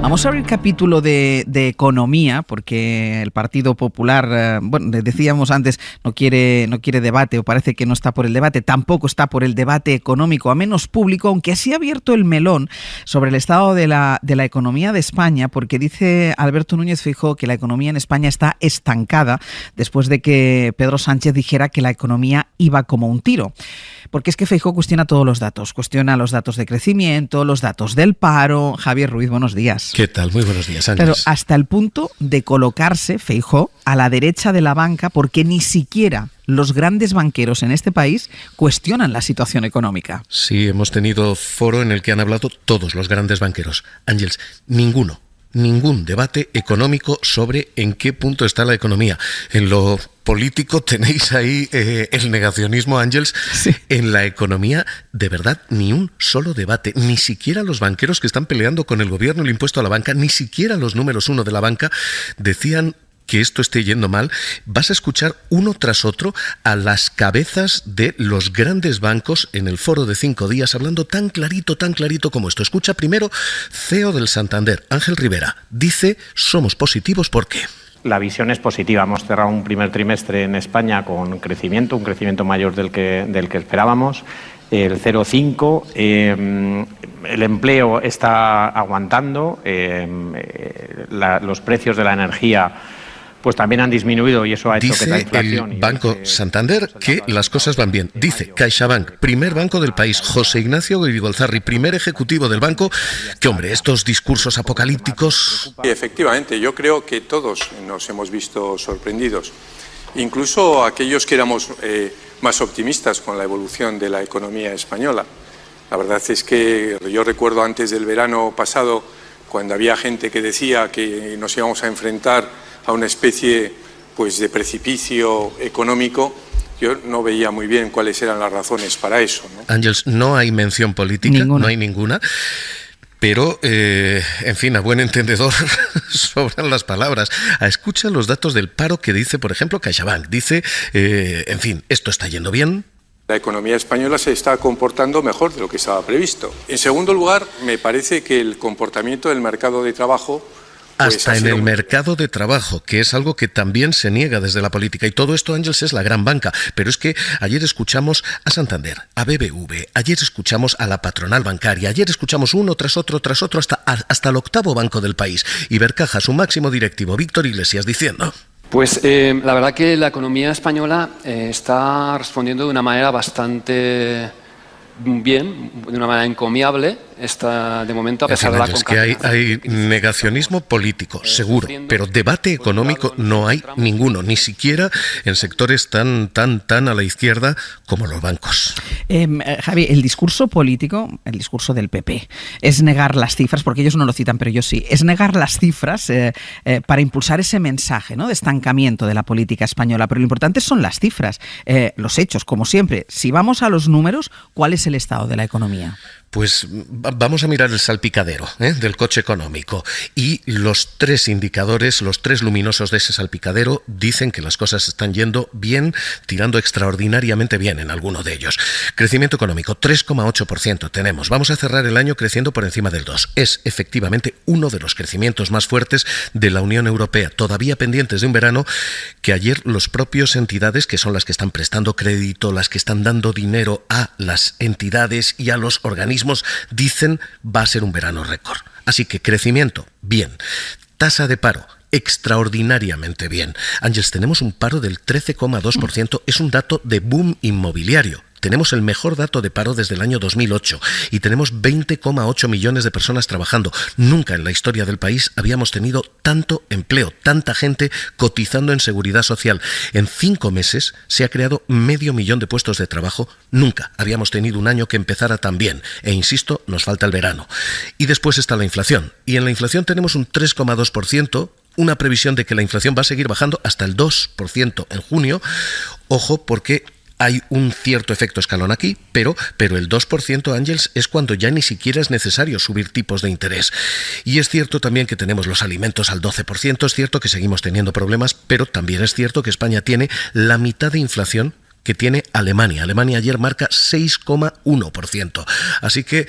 Vamos a abrir capítulo de economía, porque el Partido Popular, decíamos antes, no quiere debate, o parece que no está por el debate, tampoco está por el debate económico, a menos público, aunque así ha abierto el melón sobre el estado de la economía de España, porque dice Alberto Núñez Feijóo que la economía en España está estancada después de que Pedro Sánchez dijera que la economía iba como un tiro. Porque es que Feijóo cuestiona todos los datos, cuestiona los datos de crecimiento, los datos del paro. Javier Ruiz, buenos días. ¿Qué tal? Muy buenos días, Ángeles. Pero hasta el punto de colocarse Feijóo a la derecha de la banca, porque ni siquiera los grandes banqueros en este país cuestionan la situación económica. Sí, hemos tenido foro en el que han hablado todos los grandes banqueros. Ángeles, ningún debate económico sobre en qué punto está la economía. En lo político tenéis ahí el negacionismo, Ángeles. Sí. En la economía, de verdad, ni un solo debate. Ni siquiera los banqueros que están peleando con el gobierno el impuesto a la banca, ni siquiera los números uno de la banca decían que esto esté yendo mal. Vas a escuchar uno tras otro a las cabezas de los grandes bancos en el foro de 5 días hablando tan clarito como esto. Escucha primero CEO del Santander, Ángel Rivera. Dice, somos positivos, ¿por qué? La visión es positiva. Hemos cerrado un primer trimestre en España con crecimiento, un crecimiento mayor del que esperábamos. El 0,5, el empleo está aguantando, los precios de la energía pues también han disminuido y eso ha hecho que la inflación... Dice el Banco Santander que las cosas van bien. Dice CaixaBank, primer banco del país, José Ignacio Goirigolzarri, primer ejecutivo del banco, que hombre, estos discursos apocalípticos... Efectivamente, yo creo que todos nos hemos visto sorprendidos, incluso aquellos que éramos más optimistas con la evolución de la economía española. La verdad es que yo recuerdo antes del verano pasado, cuando había gente que decía que nos íbamos a enfrentar a una especie pues de precipicio económico, yo no veía muy bien cuáles eran las razones para eso, ¿no? Ángeles, no hay mención política, no hay ninguna, pero, en fin, a buen entendedor sobran las palabras. Escucha los datos del paro que dice, por ejemplo, CaixaBank. Dice, en fin, esto está yendo bien. La economía española se está comportando mejor de lo que estaba previsto. En segundo lugar, me parece que el comportamiento del mercado de trabajo... Hasta en el mercado de trabajo, que es algo que también se niega desde la política. Y todo esto, Ángeles, es la gran banca. Pero es que ayer escuchamos a Santander, a BBV, ayer escuchamos a la patronal bancaria, ayer escuchamos uno tras otro, hasta el octavo banco del país. Ibercaja, su máximo directivo, Víctor Iglesias, diciendo... Pues la verdad que la economía española está respondiendo de una manera bastante bien, de una manera encomiable, está de momento a pesar de la concatenación. Es que hay negacionismo político, seguro, pero debate económico no hay ninguno, ni siquiera en sectores tan a la izquierda como los bancos. Javi, el discurso político, el discurso del PP, es negar las cifras, porque ellos no lo citan, pero yo sí, es negar las cifras para impulsar ese mensaje, ¿no?, de estancamiento de la política española. Pero lo importante son las cifras, los hechos, como siempre. Si vamos a los números, ¿cuál es el estado de la economía? Pues vamos a mirar el salpicadero del coche económico, y los 3 indicadores, los 3 luminosos de ese salpicadero dicen que las cosas están yendo bien, tirando extraordinariamente bien en alguno de ellos. Crecimiento económico, 3,8% tenemos. Vamos a cerrar el año creciendo por encima del 2%. Es efectivamente uno de los crecimientos más fuertes de la Unión Europea, todavía pendientes de un verano que ayer los propios entidades, que son las que están prestando crédito, las que están dando dinero a las entidades y a los organismos, dicen va a ser un verano récord. Así que crecimiento, bien. Tasa de paro, extraordinariamente bien. Ángeles, tenemos un paro del 13,2%, es un dato de boom inmobiliario. Tenemos el mejor dato de paro desde el año 2008 y tenemos 20,8 millones de personas trabajando. Nunca en la historia del país habíamos tenido tanto empleo, tanta gente cotizando en seguridad social. En 5 meses se ha creado 500.000 de puestos de trabajo. Nunca habíamos tenido un año que empezara tan bien. E insisto, nos falta el verano. Y después está la inflación. Y en la inflación tenemos un 3,2%, una previsión de que la inflación va a seguir bajando hasta el 2% en junio. Ojo, porque hay un cierto efecto escalón aquí, pero el 2%, Ángeles, es cuando ya ni siquiera es necesario subir tipos de interés. Y es cierto también que tenemos los alimentos al 12%, es cierto que seguimos teniendo problemas, pero también es cierto que España tiene la mitad de inflación que tiene Alemania. Alemania ayer marca 6,1%. Así que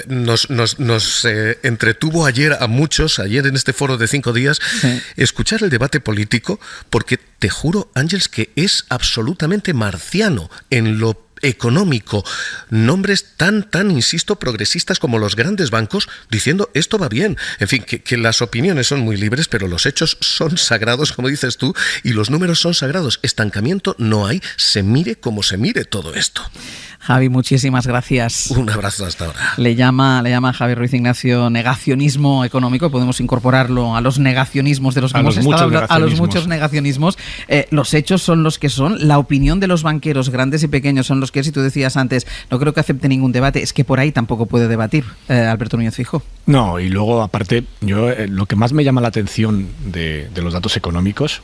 nos entretuvo ayer a muchos, ayer en este foro de 5 días, escuchar el debate político, porque te juro, Ángeles, que es absolutamente marciano en lo económico. Nombres tan, insisto, progresistas como los grandes bancos diciendo esto va bien. En fin, que las opiniones son muy libres, pero los hechos son sagrados, como dices tú, y los números son sagrados. Estancamiento no hay, se mire como se mire todo esto. Javi, muchísimas gracias. Un abrazo hasta ahora. Le llama Javier Ruiz Ignacio negacionismo económico. Podemos incorporarlo a los negacionismos de los que hemos estado hablando, a los muchos negacionismos. Los hechos son los que son. La opinión de los banqueros grandes y pequeños son los que es. Y tú decías antes, no creo que acepte ningún debate. Es que por ahí tampoco puede debatir Alberto Núñez Feijóo. No, y luego aparte, yo lo que más me llama la atención de los datos económicos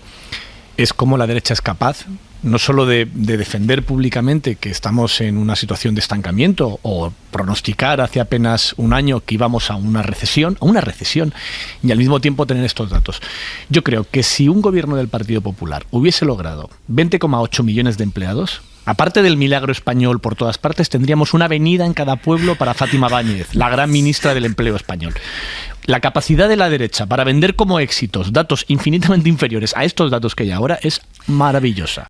es cómo la derecha es capaz no solo de defender públicamente que estamos en una situación de estancamiento o pronosticar hace apenas un año que íbamos a una recesión, y al mismo tiempo tener estos datos. Yo creo que si un gobierno del Partido Popular hubiese logrado 20,8 millones de empleados, aparte del milagro español por todas partes, tendríamos una avenida en cada pueblo para Fátima Báñez, la gran ministra del empleo español. La capacidad de la derecha para vender como éxitos datos infinitamente inferiores a estos datos que hay ahora es maravillosa.